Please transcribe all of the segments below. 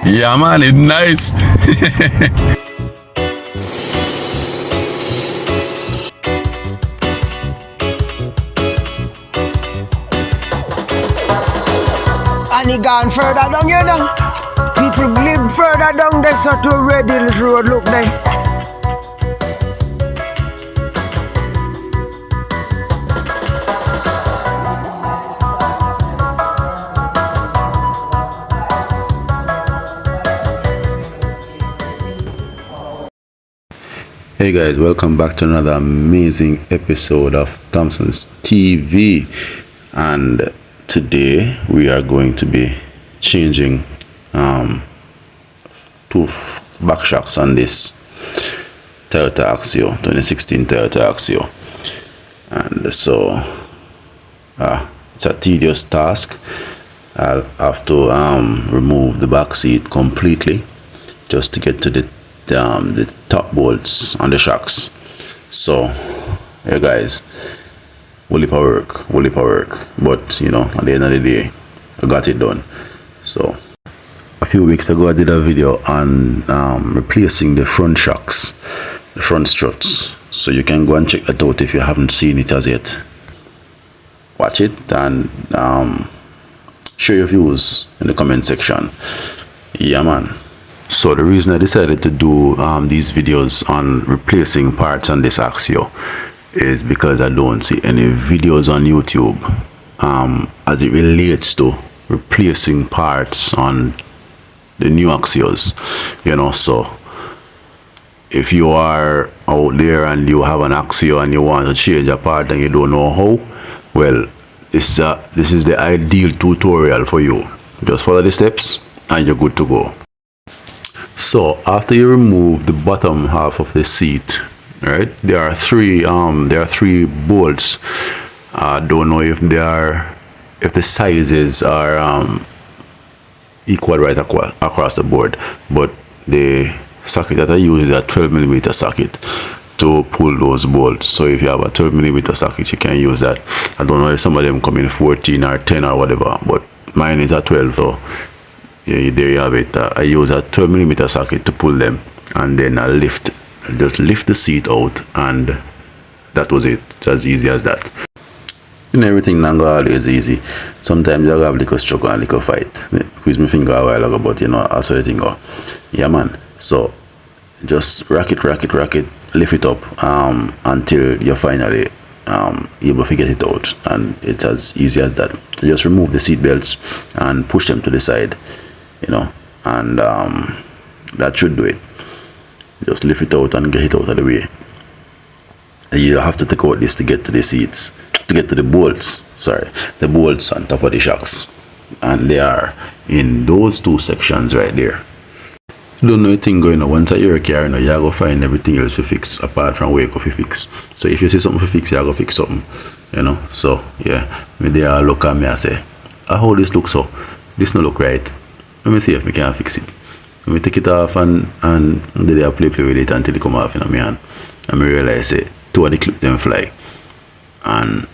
Yeah, man, it's nice. And he gone further down, you know. People live further down there, so to Red Hills Road, look there. Hey guys, welcome back to another amazing episode of Thompson's TV, and today we are going to be changing two back shocks on this Toyota Axio, 2016 Toyota Axio. And so it's a tedious task. I'll have to remove the back seat completely just to get to the top bolts on the shocks. So yeah guys, will it work, but you know, at the end of the day I got it done. So a few weeks ago I did a video on replacing the front shocks, the front struts, so you can go and check that out if you haven't seen it as yet. Watch it and share your views in the comment section. Yeah man. So the reason I decided to do these videos on replacing parts on this Axio is because I don't see any videos on YouTube as it relates to replacing parts on the new Axios, you know. So if you are out there and you have an Axio and you want to change a part and you don't know how, well, this is the ideal tutorial for you. Just follow the steps and you're good to go. So after you remove the bottom half of the seat, right, there are three bolts. I don't know if the sizes are equal right across the board, but the socket that I use is a 12mm socket to pull those bolts. So if you have a 12mm socket, you can use that. I don't know if some of them come in 14 or 10 or whatever, but mine is a 12. So yeah, there you have it. I use a 12mm socket to pull them, and then I just lift the seat out, and that was it. It's as easy as that. You know, everything not always easy. Sometimes you have a little struggle and a little fight. Squeeze my finger a while ago, but you know, I saw everything go. Yeah man. So just rack it, lift it up until you finally able to get it out, and it's as easy as that. Just remove the seat belts and push them to the side, you know, and that should do it. Just lift it out and get it out of the way. You have to take out this to get to the seats, to get to the bolts, the bolts on top of the shocks, and they are in those two sections right there. You don't know anything going on. Once you're a car, you know, you go find everything else to fix apart from wake up to fix. So if you see something to fix, you go fix something, you know. So yeah, me there look at me and say, how this look so? This no look right. Let me see if we can fix it. Let me take it off and then I play with it until it come off in my hand. And I realize two of the clip them fly. And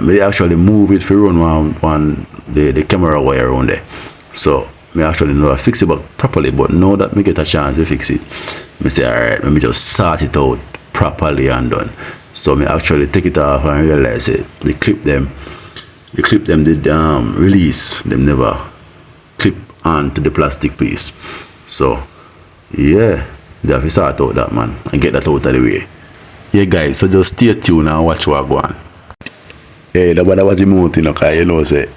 they actually move it for run the camera wire around there. So I actually know I fix it properly, but now that me get a chance to fix it, I say alright, let me just sort it out properly and done. So I actually take it off and realize they clip them did release, them never clip onto the plastic piece. So yeah, they have to sort out that, man, and get that out of the way. Yeah guys, so just stay tuned and watch what I go on. Hey, nobody watch the mouth, you know, cause you know say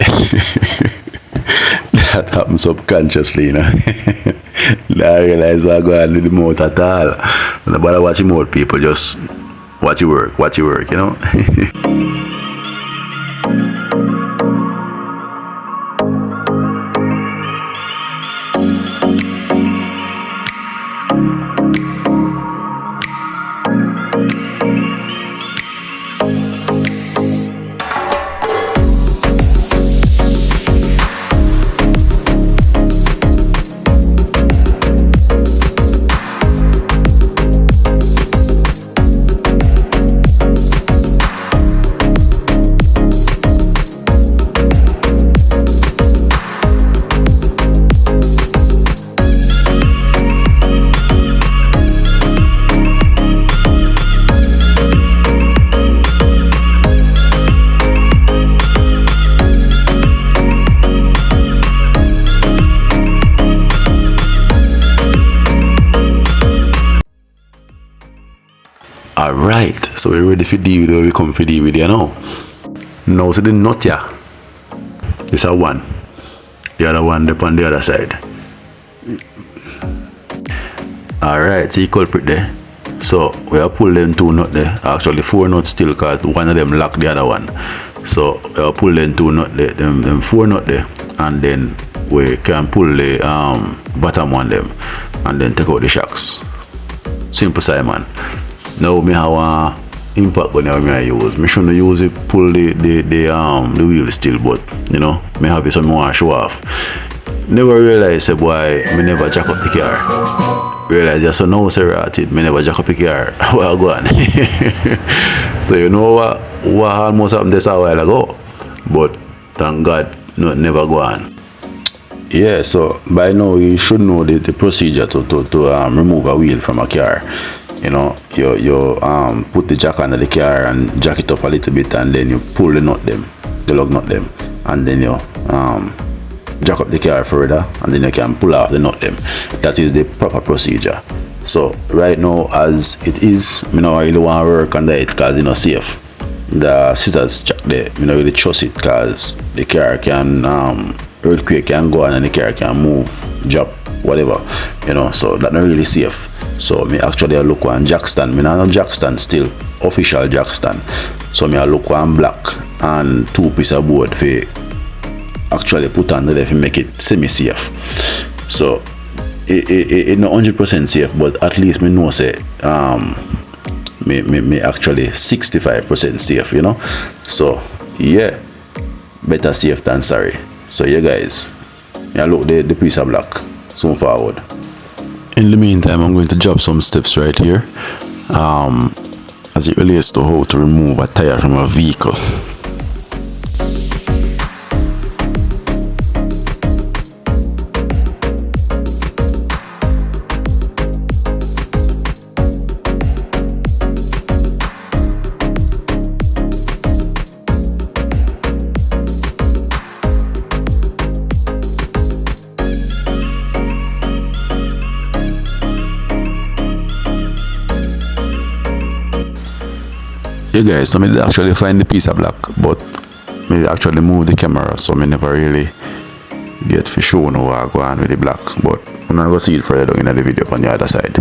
that happens subconsciously, you know. I realize I go on with the mouth at all. Nobody watch the mouth, people, just watch your work, you know. Alright, so we're ready for deal with what we come for deal with, you know. Now, so the nut here, this is one. The other one up on the other side. Alright, see culprit there. So we have pull them 2 nuts there. Actually 4 nuts still, because one of them lock the other one. So we have pull them 2 nuts there, them 4 nuts there, and then we can pull the bottom one them, and then take out the shocks. Simple, Simon. Now me have a impact when I use. Me shouldn't use it pull the wheel still, but you know, me have it so me want to show off. Never realize say boy, me never jack up the car. Realize just so now sir at it, me never jack up the car. Well go on. So you know what almost happened this a while ago. But thank God no never go on. Yeah, so by now you should know the procedure to remove a wheel from a car. You know, you put the jack under the car and jack it up a little bit, and then you pull the nut them, the lug nut them, and then you jack up the car further, and then you can pull off the nut them. That is the proper procedure. So right now as it is, me no really want to work on that because it's not safe. The scissors jack there, me no really trust it because the car can earthquake can go on and the car can move, drop, whatever, you know, so that's not really safe. So me actually I look one jack stand. Me not jack stand still, official jack stand. So me I look one black and 2 pieces of board for actually put on there to make it semi-safe. So it not 100% safe, but at least me know say me actually 65% safe, you know. So yeah, better safe than sorry. So yeah guys, I look the piece of black soon forward. In the meantime, I'm going to drop some steps right here as it relates to how to remove a tire from a vehicle. Yeah guys, so I actually find the piece of black, but I actually move the camera, so I never really get for sure how I go on with the black, but I'm not going to see it further down in the video on the other side.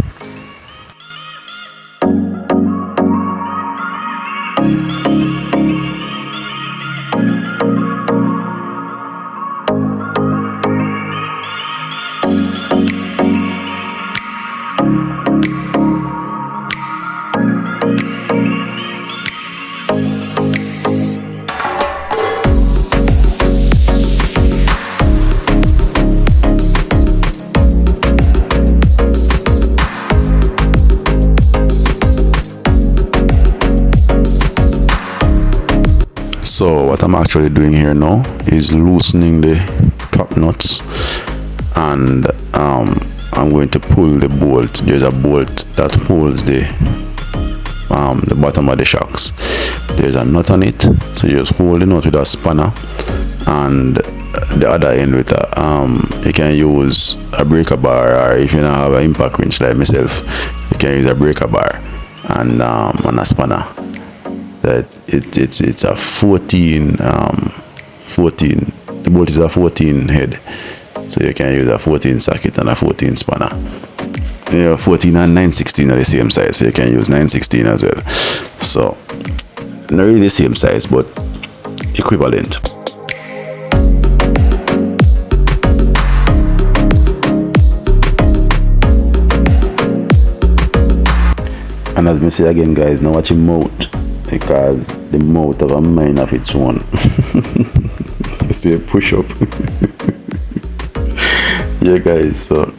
So what I'm actually doing here now is loosening the top nuts, and I'm going to pull the bolt. There's a bolt that holds the bottom of the shocks. There's a nut on it, so you just hold the nut with a spanner, and the other end with a you can use a breaker bar, or if you don't have an impact wrench like myself, you can use a breaker bar and a spanner. That it's a 14 the bolt is a 14 head, so you can use a 14 socket and a 14 spanner. You know, 14 and 916 are the same size, so you can use 916 as well. So not really the same size, but equivalent. And as me say again guys, now watch your mouth, because the mouth of a mind of its own. You see a push up. Yeah guys, so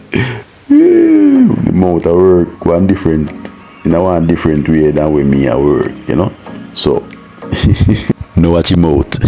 the mouth I work one different in a one different way than way me I work, you know. So know what your mouth.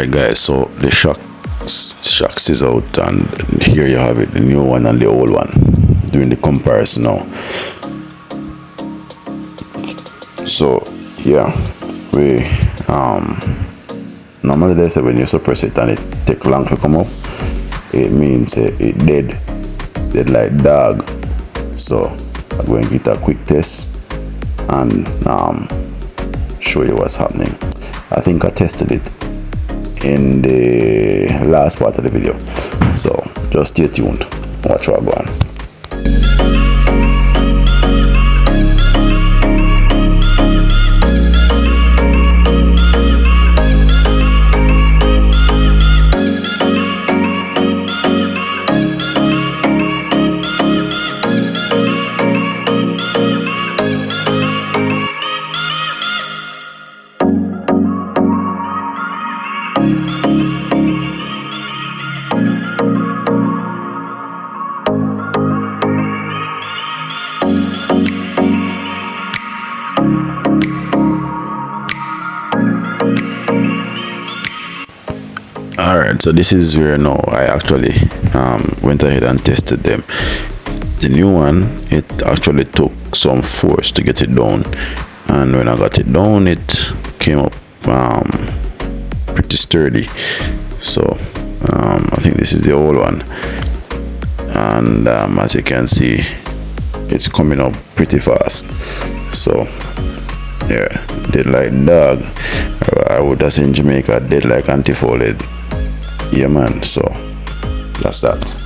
Alright guys, so the shocks is out, and here you have it, the new one and the old one, doing the comparison now. So yeah, we normally they say when you suppress it and it take long to come up, it means it dead like dog. So I'm going to get a quick test and show you what's happening. I think I tested it in the last part of the video, so just stay tuned, watch what I go on. Alright, so this is where now I actually went ahead and tested them. The new one, it actually took some force to get it down, and when I got it down, it came up pretty sturdy. So I think this is the old one, and as you can see, it's coming up pretty fast. So yeah, dead like dog. I would have seen Jamaica dead like anti-folded. Yeah man, so that's that.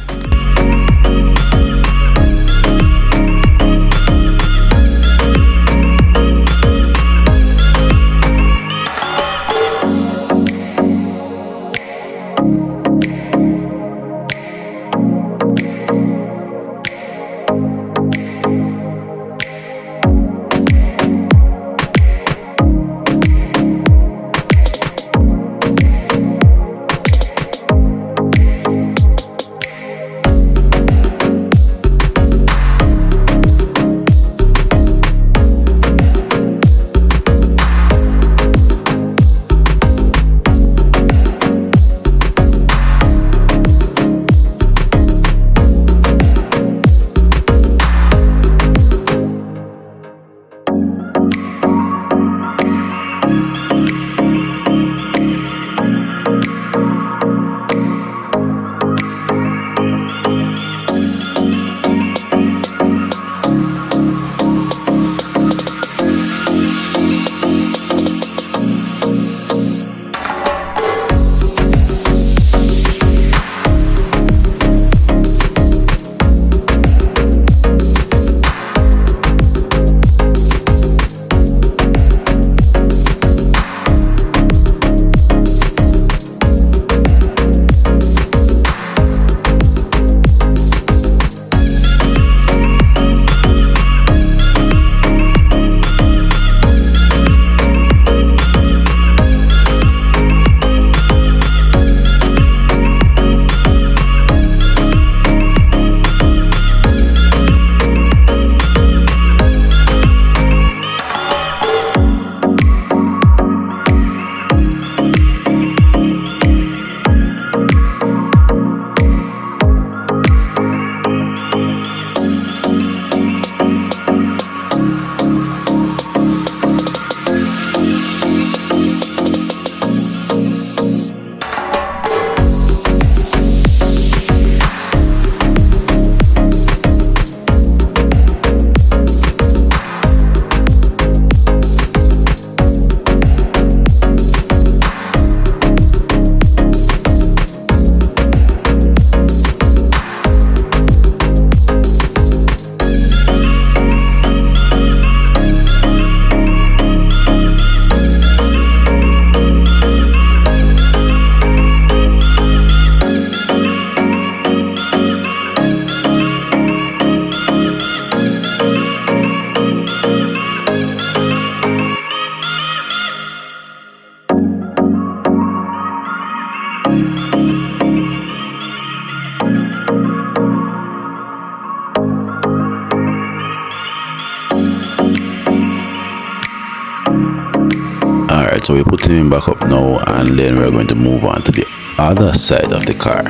So we're putting him back up now, and then we're going to move on to the other side of the car.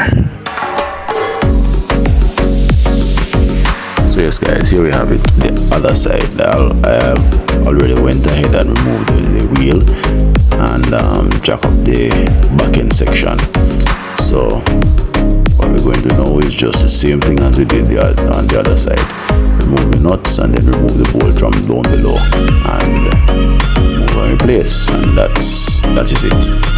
So yes guys, here we have it, the other side. I already went ahead and removed the wheel and jack up the back end section. So what we're going to do now is just the same thing as we did on the other side. Remove the nuts and then remove the bolt from down below and move on in place, and that is it.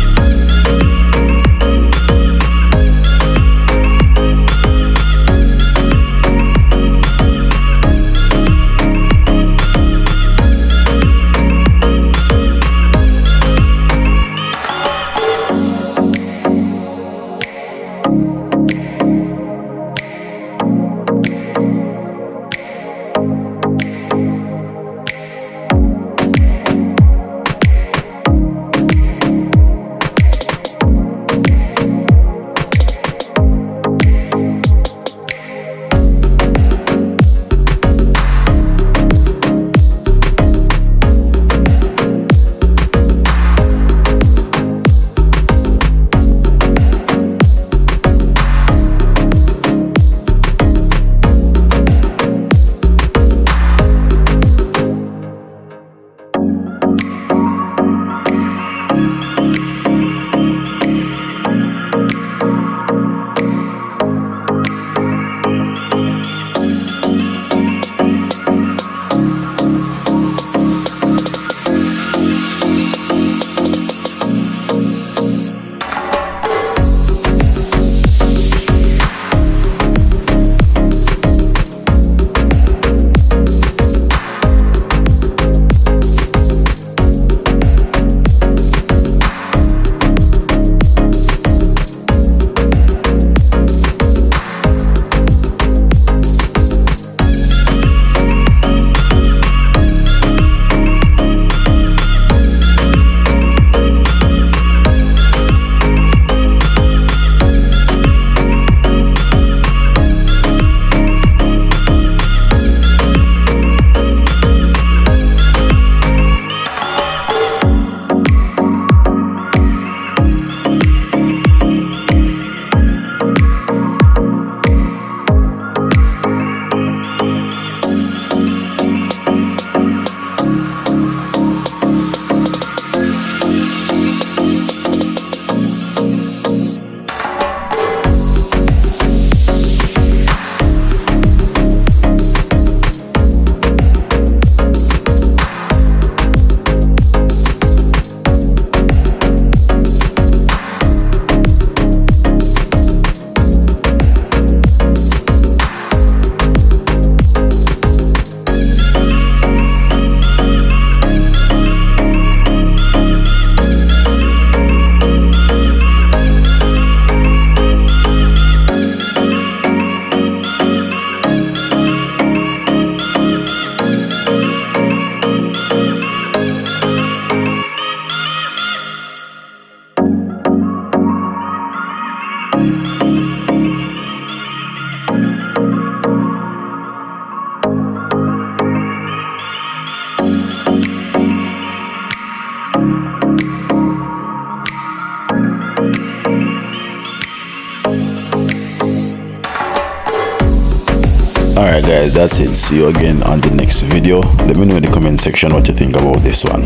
Alright guys, that's it. See you again on the next video. Let me know in the comment section what you think about this one.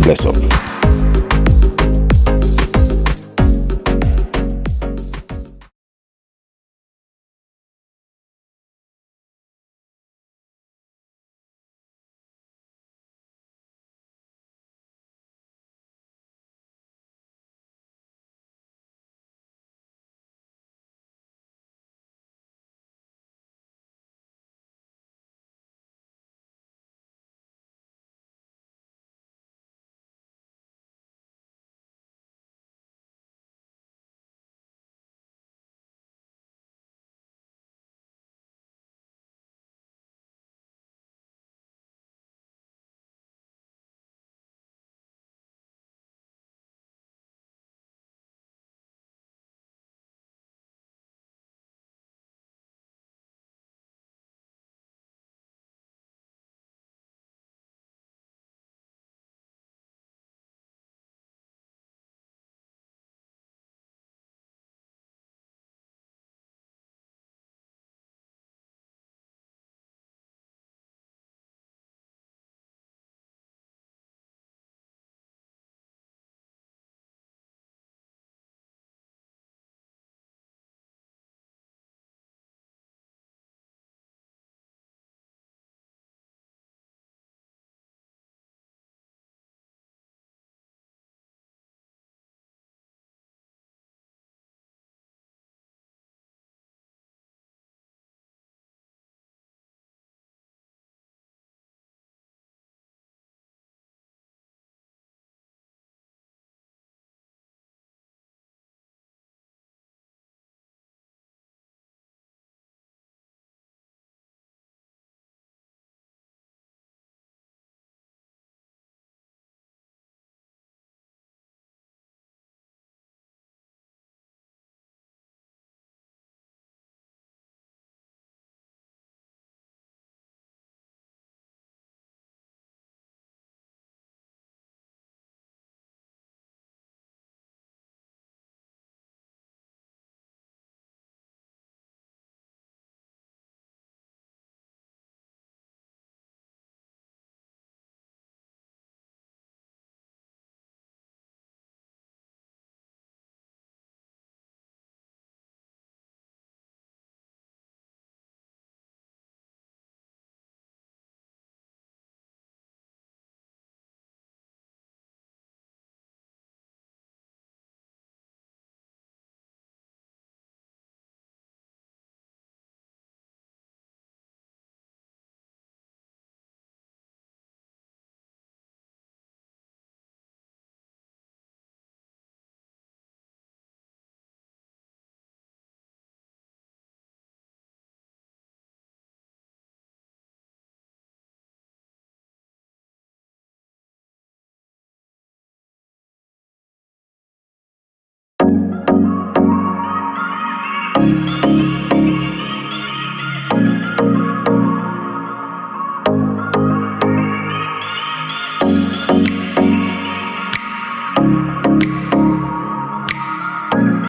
Bless up.